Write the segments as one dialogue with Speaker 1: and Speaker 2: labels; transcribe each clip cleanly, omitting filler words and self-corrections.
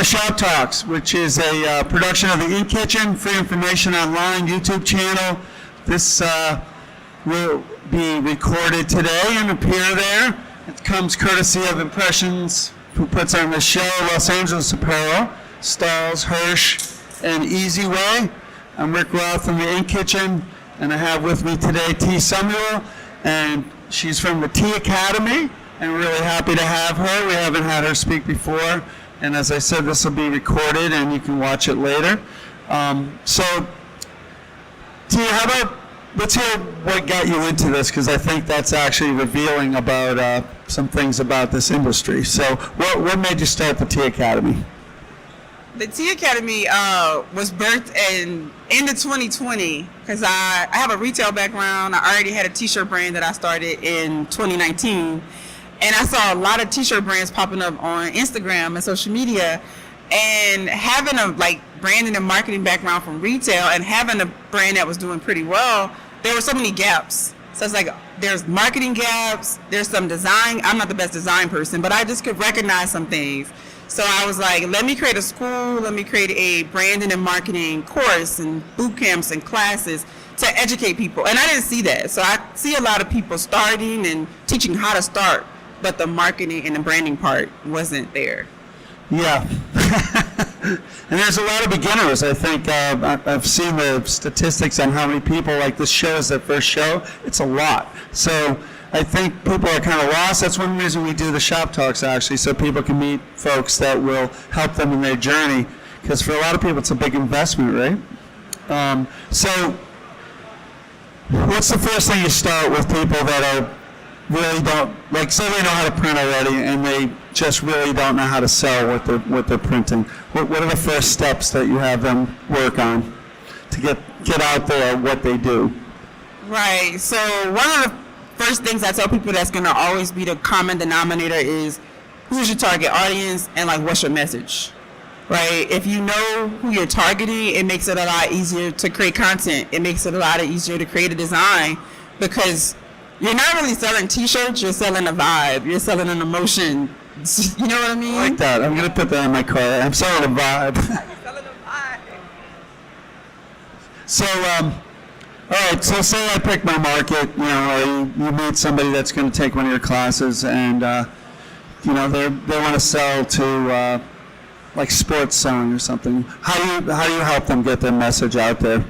Speaker 1: to Shop Talks, which is a production of the In Kitchen, free information online YouTube channel. This will be recorded today and appear there. It comes courtesy of Impressions, who puts on the show, Los Angeles Apparel, Stalls, Hirsch, and Easy Way. I'm Rick Roth from the In Kitchen, and I have with me today T. Samuel, and she's from the Tea Academy, and we're really happy to have her. We haven't had her speak before, and as I said, this will be recorded, and you can watch it later. So, T, how about, let's hear what got you into this, because I think that's actually revealing about some things about this industry. So, what made you start the Tea Academy?
Speaker 2: The Tea Academy was birthed in end of 2020 because I have a retail background. I already had a t-shirt brand that I started in 2019. And I saw a lot of t-shirt brands popping up on Instagram and social media. And having a branding and marketing background from retail and having a brand that was doing pretty well, there were so many gaps. So it's like there's marketing gaps, there's some design. I'm not the best design person, but I just could recognize some things. So I was like, let me create a school, let me create a branding and marketing course and boot camps and classes to educate people. And I didn't see that. So I see a lot of people starting and teaching how to start, but the marketing and the branding part wasn't there.
Speaker 1: Yeah. And there's a lot of beginners. I think I've seen the statistics on how many people, like this show is their first show. It's a lot. So I think people are kind of lost. That's one reason we do the Shop Talks, actually, so people can meet folks that will help them in their journey. Because for a lot of people, it's a big investment, right? So what's the first thing you start with people that are really don't, like, say they know how to print already and they just really don't know how to sell what they're printing? What are the first steps that you have them work on to get out there what they do?
Speaker 2: Right. So one of the first things I tell people that's going to always be the common denominator is who's your target audience and what's your message, right? If you know who you're targeting, it makes it a lot easier to create content. It makes it a lot easier to create a design because you're not really selling t-shirts, you're selling a vibe, you're selling an emotion. You know what I mean?
Speaker 1: I like that. I'm going to put that in my car. I'm selling a vibe.
Speaker 2: You're selling a vibe.
Speaker 1: So, all right, so say I pick my market, or you meet somebody that's going to take one of your classes and, they want to sell to, sports selling or something. How do you help them get their message out there?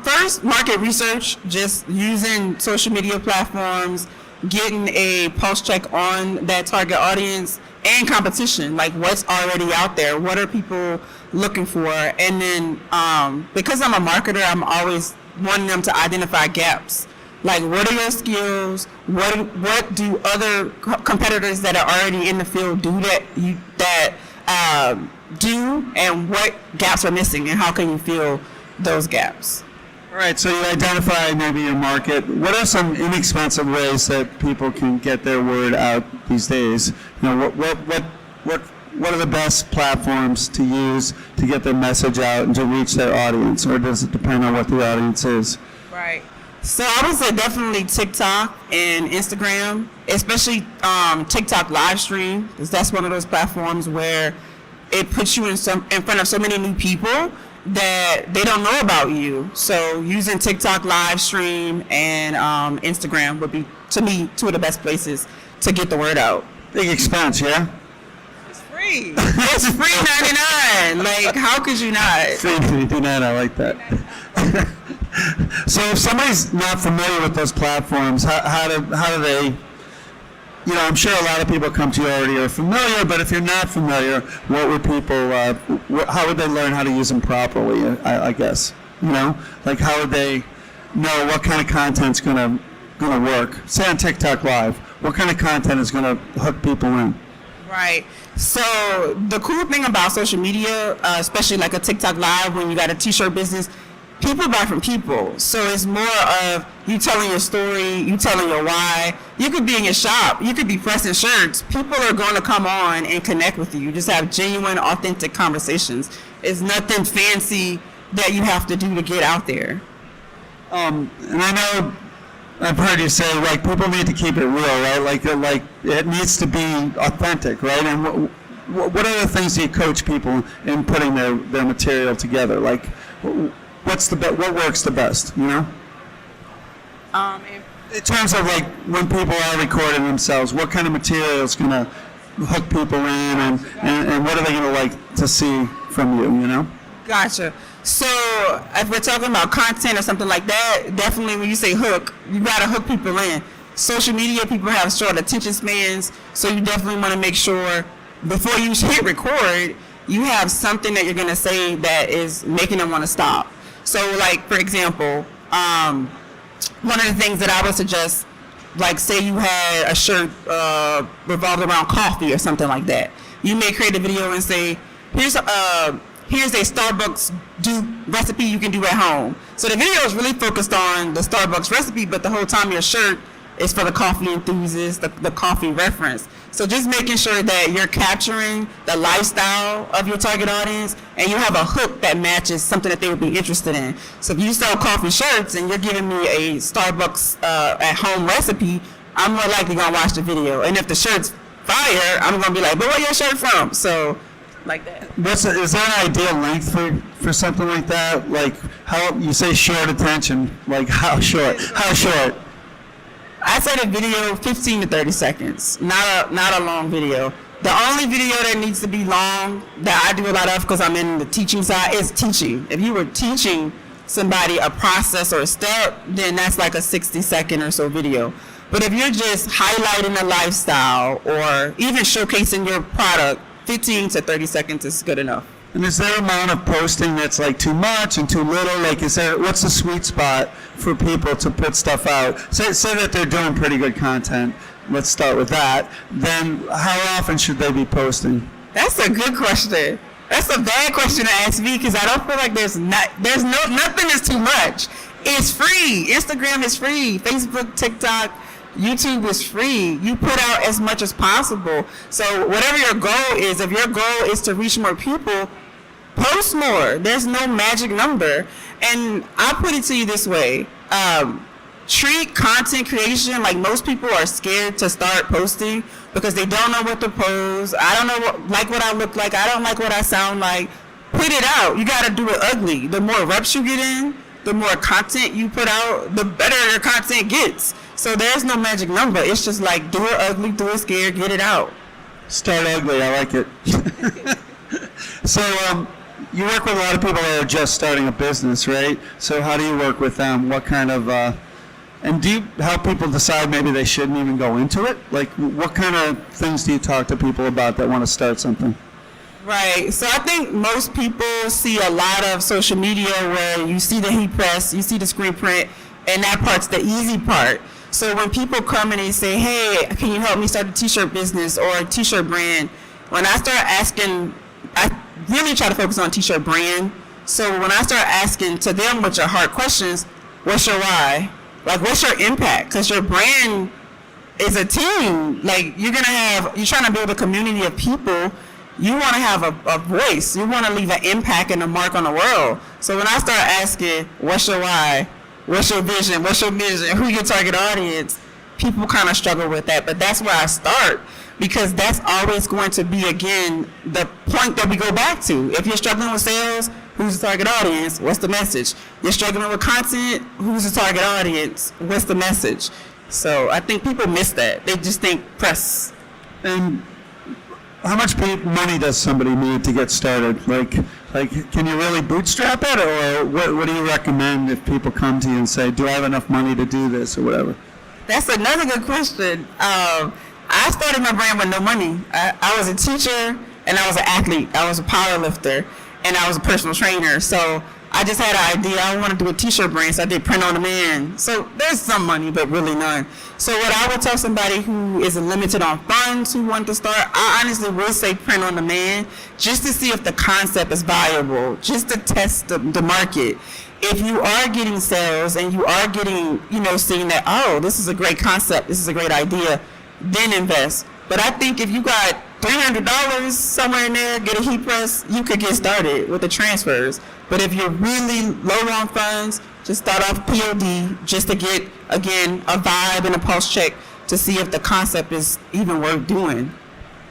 Speaker 2: First, market research, just using social media platforms, getting a pulse check on that target audience and competition, like what's already out there, what are people looking for, and then because I'm a marketer, I'm always wanting them to identify gaps. Like, what are your skills? What do other competitors that are already in the field do do, and what gaps are missing, and how can you fill those gaps?
Speaker 1: All right, so you identify maybe your market. What are some inexpensive ways that people can get their word out these days? What are the best platforms to use to get their message out and to reach their audience, or does it depend on what the audience is?
Speaker 2: Right. So I would say definitely TikTok and Instagram, especially TikTok live stream, because that's one of those platforms where it puts you in front of so many new people that they don't know about you. So using TikTok live stream and Instagram would be, to me, two of the best places to get the word out.
Speaker 1: Big expense, yeah?
Speaker 2: It's free. It's free 99. Like, how could you not?
Speaker 1: Free 99, I like that. So if somebody's not familiar with those platforms, how do they, I'm sure a lot of people come to you already are familiar, but if you're not familiar, what would people, how would they learn how to use them properly, I guess? Like how would they know what kind of content's gonna work? Say on TikTok Live, what kind of content is gonna hook people in?
Speaker 2: Right. So the cool thing about social media, especially like a TikTok Live when you got a t-shirt business, people buy from people. So it's more of you telling your story, you telling your why. You could be in your shop, you could be pressing shirts. People are going to come on and connect with you. You just have genuine, authentic conversations. It's nothing fancy that you have to do to get out there.
Speaker 1: And I know I've heard you say, like, people need to keep it real, right? Like it needs to be authentic, right? And what other things do you coach people in putting their material together? Like, what works the best, you know? In terms of like when people are recording themselves, what kind of material is going to hook people in, and what are they going to like to see from you, you know?
Speaker 2: Gotcha. So if we're talking about content or something like that, definitely when you say hook, you got to hook people in. Social media, people have short attention spans, so you definitely want to make sure before you hit record, you have something that you're going to say that is making them want to stop. So like, for example, one of the things that I would suggest, like say you had a shirt revolved around coffee or something like that. You may create a video and say, here's a Starbucks recipe you can do at home. So the video is really focused on the Starbucks recipe, but the whole time your shirt is for the coffee enthusiast, the coffee reference. So just making sure that you're capturing the lifestyle of your target audience, and you have a hook that matches something that they would be interested in. So if you sell coffee shirts and you're giving me a Starbucks at home recipe, I'm more likely gonna watch the video. And if the shirt's fire, I'm gonna be like, but where your shirt from? So like that.
Speaker 1: Is there an ideal length for something like that? Like how you say short attention? Like how short? How short?
Speaker 2: I said a video 15 to 30 seconds, not a long video. The only video that needs to be long that I do a lot of because I'm in the teaching side is teaching. If you were teaching somebody a process or a step, then that's like a 60-second or so video. But if you're just highlighting a lifestyle or even showcasing your product, 15 to 30 seconds is good enough.
Speaker 1: And is there an amount of posting that's like too much and too little? Like, what's the sweet spot for people to put stuff out? Say that they're doing pretty good content. Let's start with that. Then how often should they be posting?
Speaker 2: That's a good question. That's a bad question to ask me because I don't feel like nothing is too much. It's free. Instagram is free. Facebook, TikTok, YouTube is free. You put out as much as possible. So whatever your goal is, if your goal is to reach more people, post more. There's no magic number. And I'll put it to you this way. Treat content creation like most people are scared to start posting because they don't know what to post. I don't know what I look like. I don't like what I sound like. Put it out. You got to do it ugly. The more reps you get in, the more content you put out, the better your content gets. So there's no magic number. It's just like do it ugly, do it scared, get it out.
Speaker 1: Start ugly. I like it. So you work with a lot of people that are just starting a business, right? So how do you work with them? What kind of and do you help people decide maybe they shouldn't even go into it? Like what kind of things do you talk to people about that want to start something?
Speaker 2: Right. So I think most people see a lot of social media where you see the heat press, you see the screen print, and that part's the easy part. So when people come and they say, hey, can you help me start a t-shirt business or a t-shirt brand? When I start asking, I really try to focus on t-shirt brand. So when I start asking to them with your hard questions, what's your why? Like, what's your impact? Because your brand is a team. Like, you're trying to build a community of people. You want to have a voice. You want to leave an impact and a mark on the world. So when I start asking, what's your why? What's your vision? What's your mission? Who your target audience? People kind of struggle with that, but that's where I start because that's always going to be, again, the point that we go back to. If you're struggling with sales, who's the target audience? What's the message? You're struggling with content, who's the target audience? What's the message? So I think people miss that. They just think press.
Speaker 1: And how much money does somebody need to get started? Like, can you really bootstrap it, or what do you recommend if people come to you and say, do I have enough money to do this, or whatever?
Speaker 2: That's another good question. I started my brand with no money. I was a teacher, and I was an athlete. I was a power lifter, and I was a personal trainer. So I just had an idea. I want to do a t-shirt brand, so I did print on demand. So there's some money, but really none. So what I would tell somebody who is limited on funds, who want to start, I honestly will say print on demand, just to see if the concept is viable, just to test the market. If you are getting sales and you are getting, seeing that, oh, this is a great concept, this is a great idea, then invest. But I think if you got $300 somewhere in there, get a heat press, you could get started with the transfers. But if you're really low on funds, just start off POD just to get, again, a vibe and a pulse check to see if the concept is even worth doing.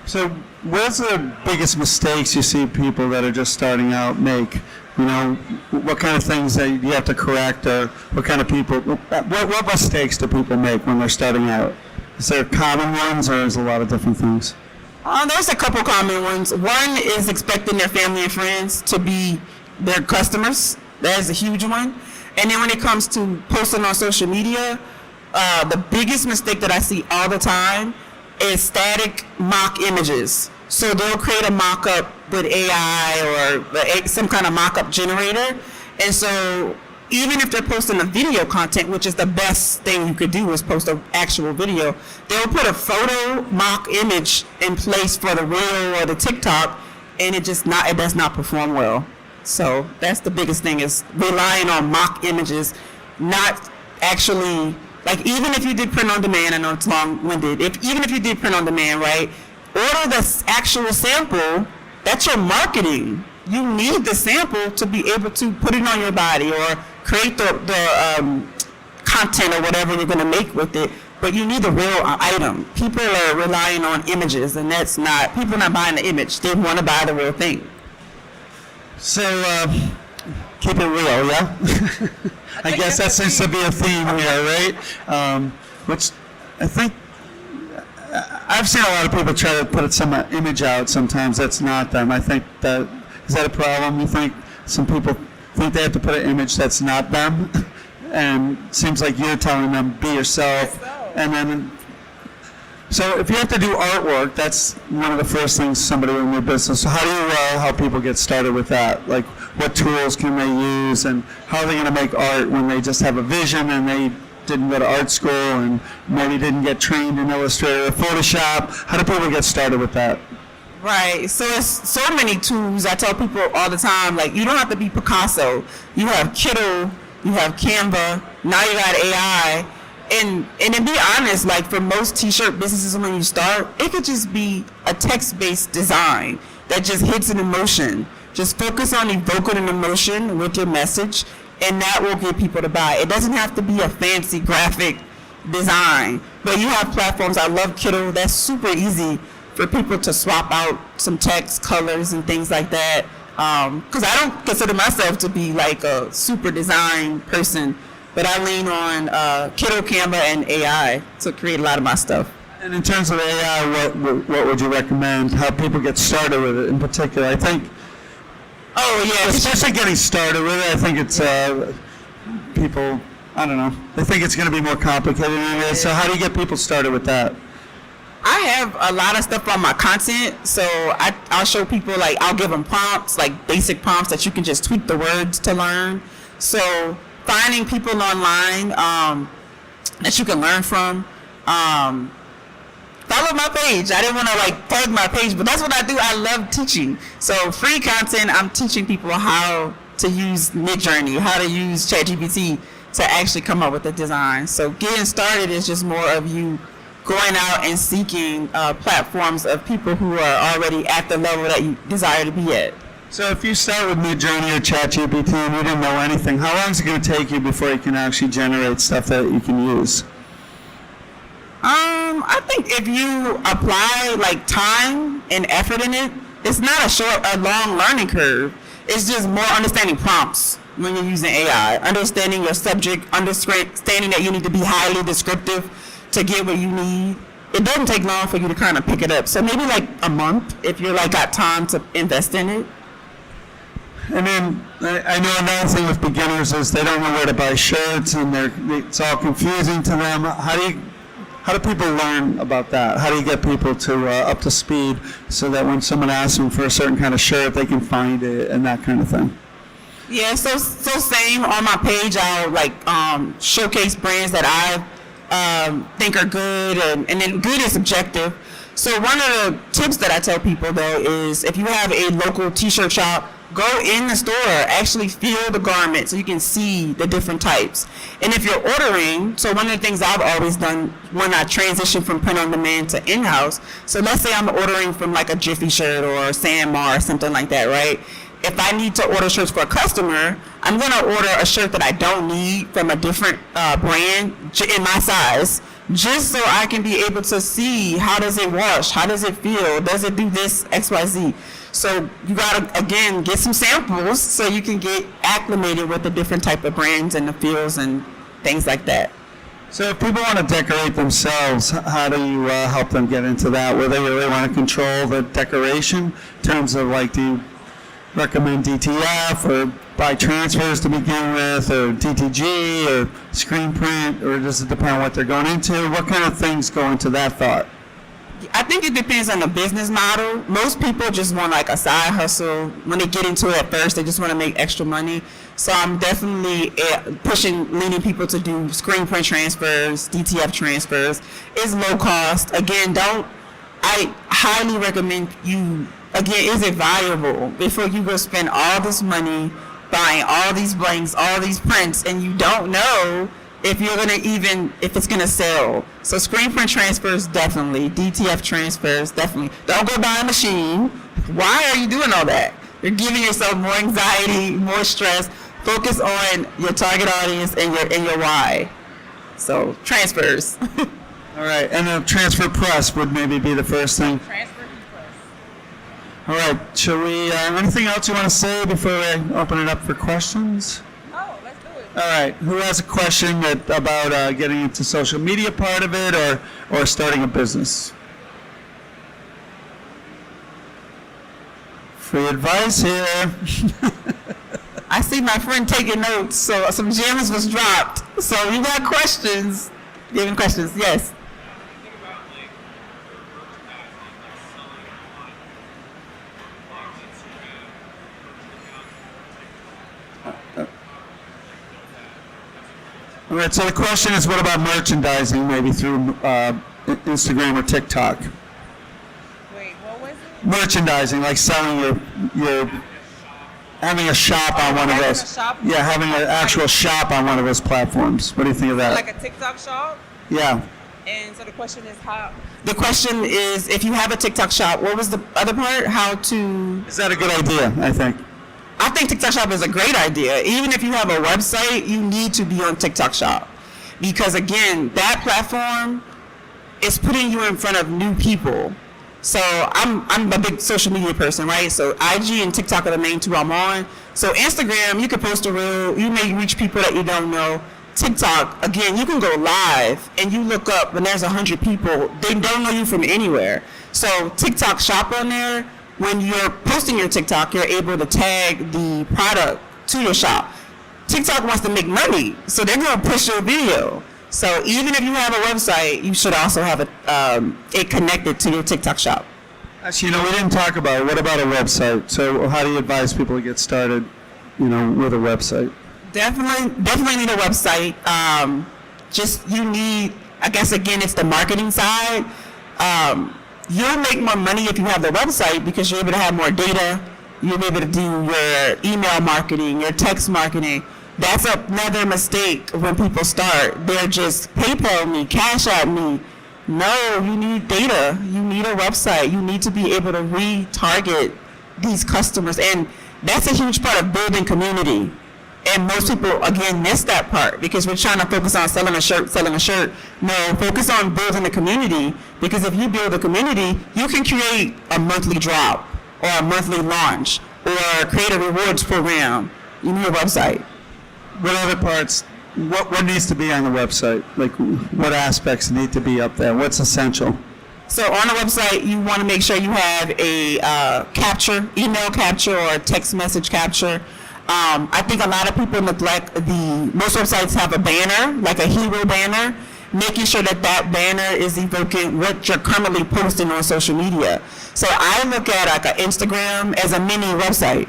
Speaker 1: So, what's the biggest mistakes you see people that are just starting out make? You know, what kind of things that you have to correct, or what kind of people, what mistakes do people make when they're starting out? Is there common ones, or is a lot of different things?
Speaker 2: There's a couple common ones. One is expecting their family and friends to be their customers. That is a huge one. And then when it comes to posting on social media, the biggest mistake that I see all the time is static mock images. So they'll create a mock-up with AI or some kind of mock-up generator. And so even if they're posting a video content, which is the best thing you could do is post an actual video, they'll put a photo mock image in place for the reel or the TikTok, and it does not perform well. So that's the biggest thing, is relying on mock images, not actually, like, even if you did print on demand, I know it's long-winded, even if you did print on demand, right, order the actual sample. That's your marketing. You need the sample to be able to put it on your body or create the content or whatever you're going to make with it. But you need the real item. People are relying on images, and people are not buying the image. They want to buy the real thing.
Speaker 1: So, keep it real, yeah? I guess that seems to be a theme here, right? Which I think I've seen a lot of people try to put some image out sometimes that's not them. I think is that a problem? You think some people think they have to put an image that's not them? And it seems like you're telling them, be yourself. And then, so if you have to do artwork, that's one of the first things somebody in your business. So how do you help people get started with that? Like, what tools can they use, and how are they going to make art when they just have a vision and they didn't go to art school and maybe didn't get trained in Illustrator or Photoshop? How do people get started with that?
Speaker 2: Right. So it's so many tools. I tell people all the time, like, you don't have to be Picasso. You have Kittle, you have Canva, now you got AI. And to be honest, like, for most t-shirt businesses when you start, it could just be a text-based design that just hits an emotion. Just focus on evoking an emotion with your message, and that will get people to buy. It doesn't have to be a fancy graphic design, but you have platforms. I love Kittle. That's super easy for people to swap out some text, colors, and things like that. Because I don't consider myself to be like a super design person, but I lean on Kittle, Canva, and AI to create a lot of my stuff.
Speaker 1: And in terms of AI, what would you recommend? How people get started with it in particular? I think, especially getting started with it, I think it's people, I don't know, they think it's going to be more complicated than it is. So how do you get people started with that?
Speaker 2: I have a lot of stuff on my content, so I'll show people, like, I'll give them prompts, like basic prompts that you can just tweak the words to learn. So finding people online that you can learn from. Follow my page. I didn't want to, like, plug my page, but that's what I do. I love teaching. So free content, I'm teaching people how to use Midjourney, how to use ChatGPT to actually come up with a design. So getting started is just more of you going out and seeking platforms of people who are already at the level that you desire to be at.
Speaker 1: So if you start with Midjourney or ChatGPT and you didn't know anything, how long is it going to take you before you can actually generate stuff that you can use?
Speaker 2: I think if you apply, like, time and effort in it, it's not a long learning curve. It's just more understanding prompts when you're using AI, understanding your subject, understanding that you need to be highly descriptive to get what you need. It doesn't take long for you to kind of pick it up. So maybe like a month if you're, like, got time to invest in it.
Speaker 1: And then I know another thing with beginners is they don't know where to buy shirts, and it's all confusing to them. How do people learn about that? How do you get people to up to speed so that when someone asks them for a certain kind of shirt, they can find it and that kind of thing?
Speaker 2: Yeah, so same on my page. I'll, like, showcase brands that I think are good, and then good is subjective. So one of the tips that I tell people, though, is if you have a local t-shirt shop, go in the store, actually feel the garment so you can see the different types. And if you're ordering, so one of the things I've always done when I transition from print on demand to in-house, so let's say I'm ordering from, like, a Jiffy shirt or Sandmar or something like that, right? If I need to order shirts for a customer, I'm going to order a shirt that I don't need from a different brand in my size, just so I can be able to see how does it wash, how does it feel, does it do this XYZ. So you gotta again get some samples so you can get acclimated with the different type of brands and the feels and things like that.
Speaker 1: So if people want to decorate themselves, how do you help them get into that? Where they really want to control the decoration in terms of like, do you recommend DTF or buy transfers to begin with, or DTG or screen print, or does it depend on what they're going into? What kind of things go into that thought?
Speaker 2: I think it depends on the business model. Most people just want like a side hustle. When they get into it at first, they just want to make extra money. So I'm definitely leaning people to do screen print transfers, DTF transfers. It's low cost. Again, I highly recommend you, again, is it valuable before you go spend all this money buying all these blanks, all these prints, and you don't know if you're if it's gonna sell. So screen print transfers, definitely. DTF transfers, definitely. Don't go buy a machine. Why are you doing all that? You're giving yourself more anxiety, more stress. Focus on your target audience and your why. So transfers.
Speaker 1: All right, and a transfer press would maybe be the first thing.
Speaker 2: Transfer press.
Speaker 1: All right, shall we, anything else you want to say before we open it up for questions?
Speaker 2: No, let's do it.
Speaker 1: All right, who has a question about getting into social media part of it or starting a business? Free advice here.
Speaker 2: I see my friend taking notes, so some gems was dropped. So you got questions? Giving questions, yes.
Speaker 1: All right, so the question is, what about merchandising, maybe through Instagram or TikTok?
Speaker 2: Wait, what was it?
Speaker 1: Merchandising, like selling your having a shop on one of those. Yeah, having an actual shop on one of those platforms. What do you think of that?
Speaker 2: Like a TikTok shop?
Speaker 1: Yeah.
Speaker 2: And so the question is how? The question is, if you have a TikTok shop, what was the other part? How to?
Speaker 1: Is that a good idea, I think?
Speaker 2: I think TikTok Shop is a great idea. Even if you have a website, you need to be on TikTok Shop. Because again, that platform is putting you in front of new people. So I'm a big social media person, right? So IG and TikTok are the main two I'm on. So Instagram, you can post a reel, you may reach people that you don't know. TikTok, again, you can go live and you look up and there's 100 people, they don't know you from anywhere. So TikTok Shop on there, when you're posting your TikTok, you're able to tag the product to your shop. TikTok wants to make money, so they're going to push your video. So even if you have a website, you should also have it connected to your TikTok shop.
Speaker 1: Actually, we didn't talk about it. What about a website? So how do you advise people to get started, with a website?
Speaker 2: Definitely need a website. You need, I guess, again, it's the marketing side. You'll make more money if you have the website because you're able to have more data. You'll be able to do your email marketing, your text marketing. That's another mistake when people start. They're just PayPal me, Cash App me. No, you need data. You need a website. You need to be able to retarget these customers. And that's a huge part of building community. And most people, again, miss that part because we're trying to focus on selling a shirt. No, focus on building a community, because if you build a community, you can create a monthly drop or a monthly launch or create a rewards program. You need a website.
Speaker 1: What other parts, what needs to be on the website? Like, what aspects need to be up there? What's essential?
Speaker 2: So on the website, you want to make sure you have a email capture or text message capture. I think a lot of people neglect most websites have a banner, like a hero banner, making sure that banner is evoking what you're currently posting on social media. So I look at like an Instagram as a mini website.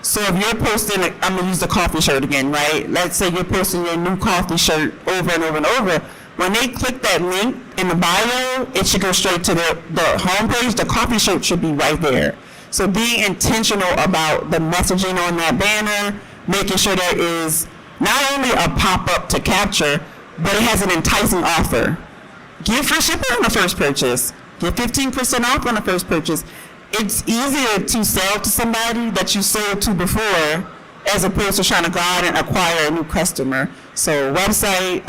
Speaker 2: So if you're posting, I'm going to use the coffee shirt again, right? Let's say you're posting your new coffee shirt over and over and over. When they click that link in the bio, it should go straight to the homepage. The coffee shirt should be right there. So being intentional about the messaging on that banner, making sure there is not only a pop-up to capture, but it has an enticing offer. Give free shipping on the first purchase. Get 15% off on the first purchase. It's easier to sell to somebody that you sold to before as opposed to trying to go out and acquire a new customer. So website,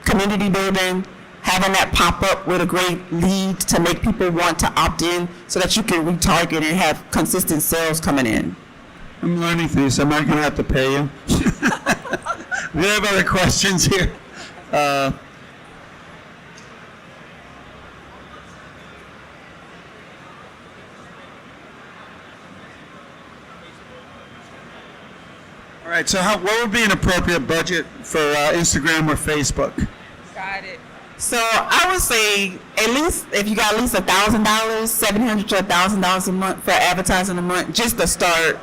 Speaker 2: community building, having that pop up with a great lead to make people want to opt in so that you can retarget and have consistent sales coming in.
Speaker 1: I'm learning through this. Am I going to have to pay you? Do you have other questions here? All right, so what would be an appropriate budget for Instagram or Facebook?
Speaker 2: Got it. So I would say at least if you got at least $1,000, $700 to $1,000 a month for advertising a month, just to start.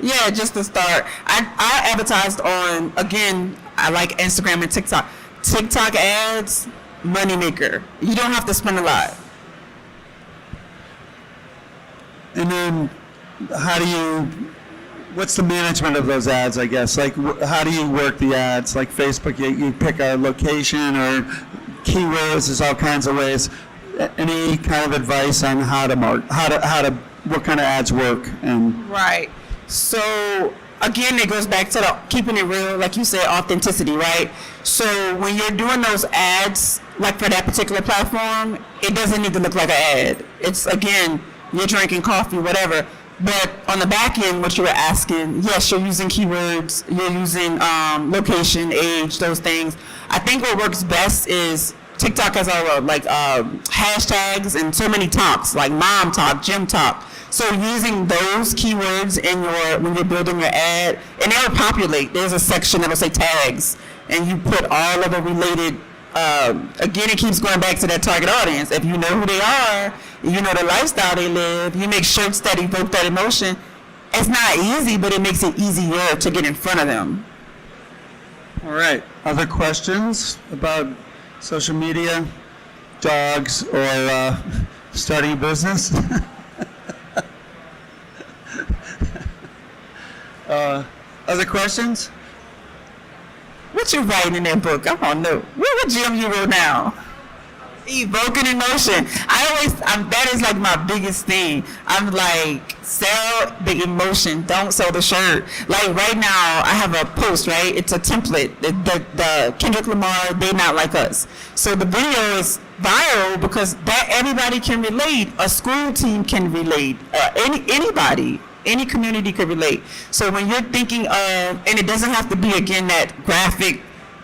Speaker 2: Yeah, just to start. I advertised on, again, I like Instagram and TikTok. TikTok ads, moneymaker. You don't have to spend a lot.
Speaker 1: And then what's the management of those ads, I guess? Like, how do you work the ads? Like Facebook, you pick a location or keywords, there's all kinds of ways. Any kind of advice on what kind of ads work? And
Speaker 2: Right. So again, it goes back to keeping it real, like you said, authenticity, right? So when you're doing those ads, like for that particular platform, it doesn't need to look like an ad. It's, again, you're drinking coffee, whatever. But on the back end, what you were asking, yes, you're using keywords, you're using location, age, those things. I think what works best is TikTok has all hashtags and so many talks, like mom talk, gym talk. So using those keywords when you're building your ad, and they'll populate. There's a section that'll say tags, and you put all of the related. Again, it keeps going back to that target audience. If you know who they are, you know the lifestyle they live, you make shirts that evoke that emotion. It's not easy, but it makes it easier to get in front of them.
Speaker 1: all right, other questions about social media, dogs, or starting a business? Other questions?
Speaker 2: What you writing in that book? I don't know. What gym you wrote now? Evoking emotion. That is like my biggest thing. I'm like, sell the emotion, don't sell the shirt. Like right now, I have a post, right? It's a template. The Kendrick Lamar, They Not Like Us. So the video is viral because that everybody can relate. A school team can relate. Anybody. Any community could relate. So when you're thinking of, and it doesn't have to be, again, that graphic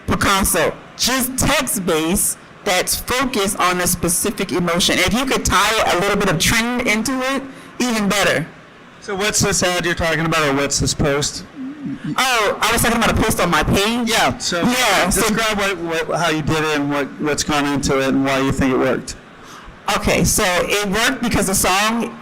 Speaker 2: Picasso, just text-based that's focused on a specific emotion. If you could tie a little bit of trend into it, even better.
Speaker 1: So what's this ad you're talking about, or what's this post?
Speaker 2: Oh, I was talking about a post on my page?
Speaker 1: Yeah, so describe how you did it and what's gone into it and why you think it worked.
Speaker 2: Okay, so it worked because the song,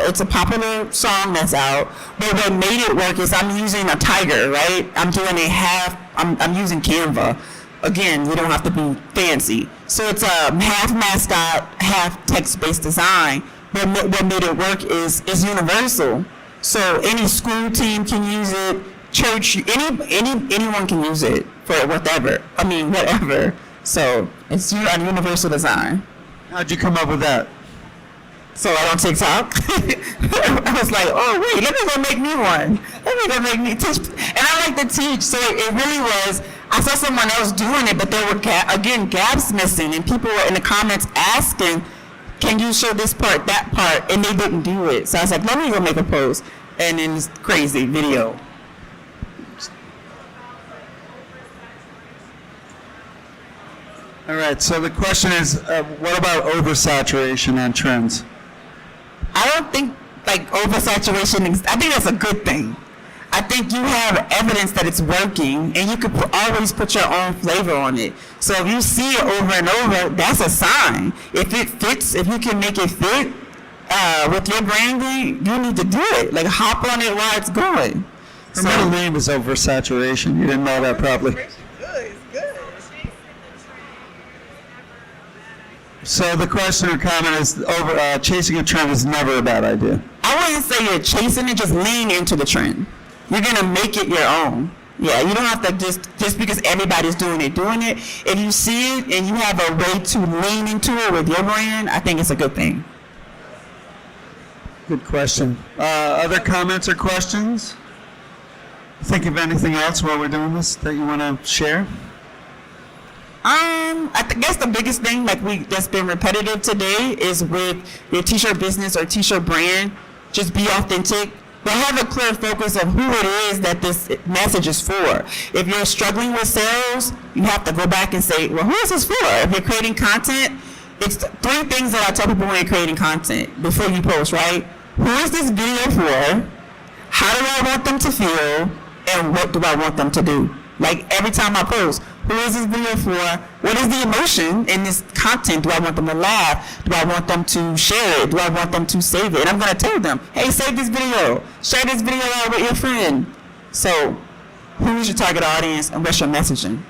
Speaker 2: it's a popular song that's out, but what made it work is I'm using a tiger, right? I'm using Canva. Again, you don't have to be fancy. So it's a half mascot, half text-based design, but what made it work is universal. So any school team can use it, church, anyone can use it for whatever. So it's a universal design.
Speaker 1: How'd you come up with that?
Speaker 2: So I on TikTok. I was like, oh wait, let me go make me one. Let me go make me teach. And I like to teach, so it really was. I saw someone else doing it, but there were gaps missing, and people were in the comments asking, "Can you show this part, that part?" And they didn't do it. So I was like, let me go make a post, and then this crazy video.
Speaker 1: All right, so the question is, what about oversaturation on trends?
Speaker 2: I don't think oversaturation. I think that's a good thing. I think you have evidence that it's working, and you could always put your own flavor on it. So if you see it over and over, that's a sign. If it fits, if you can make it fit with your branding, you need to do it. Like hop on it while it's going.
Speaker 1: Her middle name is oversaturation. You didn't know that probably. So the question or comment is, chasing a trend is never a bad idea.
Speaker 2: I wouldn't say you're chasing it, just lean into the trend. You're going to make it your own. Yeah, you don't have to just because everybody's doing it. If you see it and you have a way to lean into it with your brand, I think it's a good thing.
Speaker 1: Good question. Other comments or questions? Think of anything else while we're doing this that you want to share?
Speaker 2: Guess the biggest thing that's been repetitive today is with your t-shirt business or t-shirt brand, just be authentic, but have a clear focus of who it is that this message is for. If you're struggling with sales, you have to go back and say, well, who is this for? If you're creating content, it's three things that I tell people when you're creating content before you post, right? Who is this video for? How do I want them to feel? And what do I want them to do? Like every time I post, who is this video for? What is the emotion in this content? Do I want them to laugh? Do I want them to share it? Do I want them to save it? And I'm going to tell them, hey, save this video. Share this video out with your friend. So who is your target audience and what's your messaging?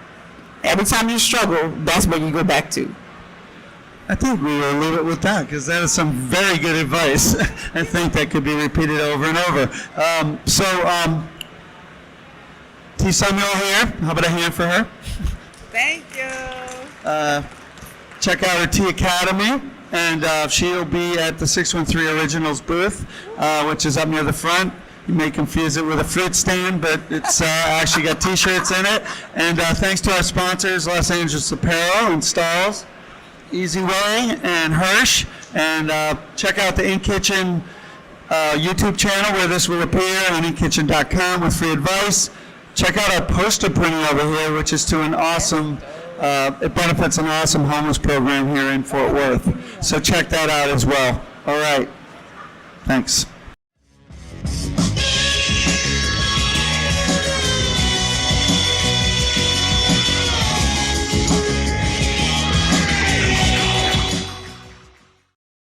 Speaker 2: Every time you struggle, that's where you go back to.
Speaker 1: I think we will leave it with that because that is some very good advice. I think that could be repeated over and over. T. Samuel here. How about a hand for her?
Speaker 2: Thank you.
Speaker 1: Check out her T Academy, and she'll be at the 613 Originals booth, which is up near the front. You may confuse it with a fruit stand, but it's actually got T-shirts in it. And thanks to our sponsors, Los Angeles Apparel and Stalls, Easy Way, and Hirsch. And check out the In Kitchen YouTube channel where this will appear on inkitchen.com with free advice. Check out our poster printing over here, which is to an awesome, it benefits an awesome homeless program here in Fort Worth. So check that out as well. All right. Thanks.